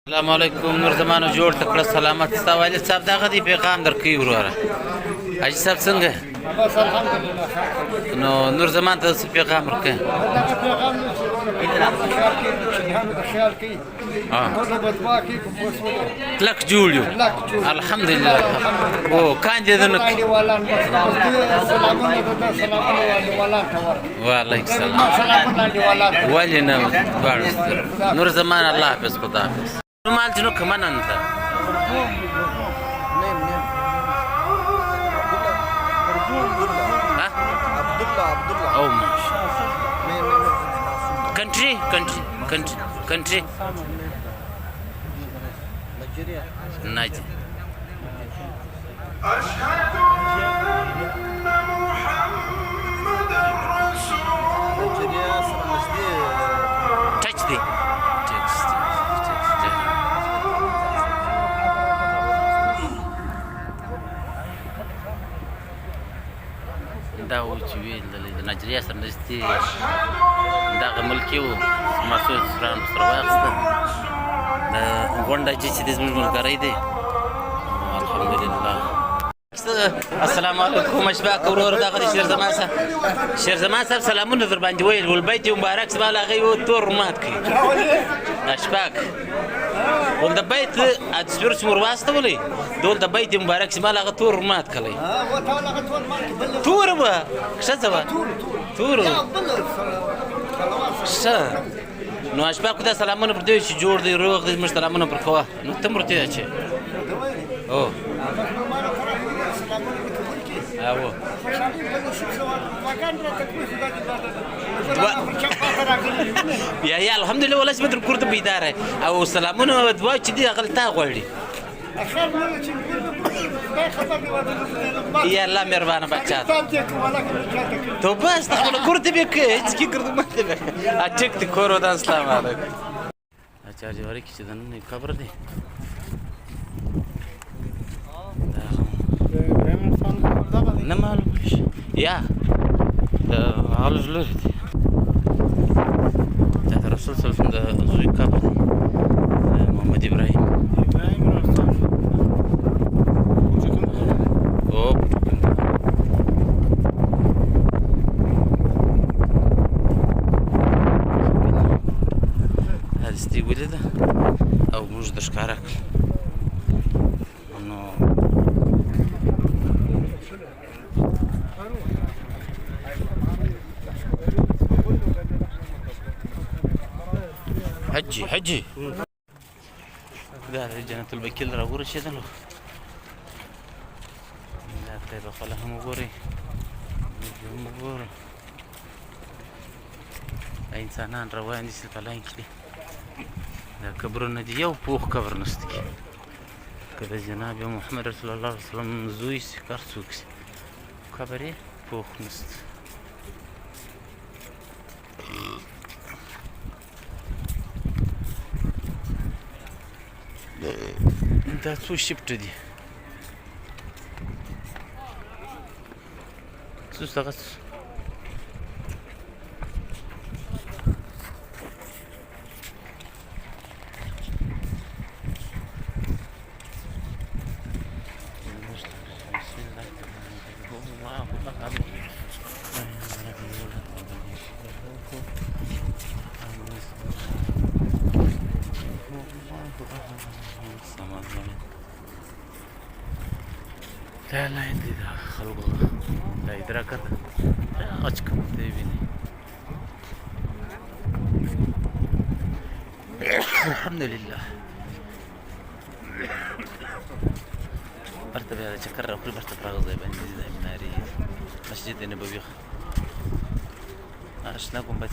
السلام علیکم نور زمانو جوړ تکړه سلامت ستا والد صاحب دغه دی پیغام درکوي وروره حاجي صاحب څنګه بس الحمدلله نو نور زمان ته څه پیغام ورکوي دغه پیغام دی چې خیال کوي موږ به دعا کوي که اوس ولرو کلک جوړ یو الحمدلله او کاندې د نو انډیوالان سلامونه انډیوالان ته ورکړي وعلیکم السلام سلامونه انډیوالان ولې نه دواړه نور زمان الله حافظ خدا حافظ مال جنو کمان انت او country Nigeria أشهد أن محمد رسول touch the دا و چې ویل د نایجریا سره نږدې دغه ملک یو مسعود سران سره واخیسته د غونډه چې د زموږ ملګری دی الحمدلله السلام علیکم اشباک ورور دغه شیر زمان صاحب سلامونه در باندې ویل ولبیت مبارک سبا هغه یو تور مات کړي اشباک ول د بیت اڅور څور واستولې دول د بیت مبارک سبا هغه تور مات کړي تور به څه تور څه نو اشباک دا سلامونه پر دوی چې جوړ دی روغ دی مش سلامونه پر کوه نو تم ورته چې او او یا الحمدلله ولا سمت کورته بيدار او سلامونه دوا چې دی غلطه غوړي یا الله مهربانه بچا تو بس خپل کورته به کې هیڅ کی کړو ماته به اچک ته کورو د اسلام علیکم اچھا جوړی چې دنه خبر دی نه معلوم یا حال جلو دی دا رسول صلی الله علیه وسلم د زوی قبر دی محمد ابراهیم او هستی ولیده او موږ د ښکاره نو حجي دا جنة البكيل را ورسېدلو دا خدای به خپله هم وګورئ موږ هم وګورو دا انسانان روان دي چې په لاین کې دي دا قبرونه دي یو پوخ قبر نشته کې که د جناب محمد رسول الله صلی الله علیه وسلم زوی سي که هر څوک سي قبر یې پوخ نشته دا څو شفټ دي څو څنګه لا لا عندي ذا خلقه لا إدراك هذا أشكم تبيني الحمد لله برتب هذا شكر كل برتب راغزة بندي زي مناري مسجد النبوي أشناكم بس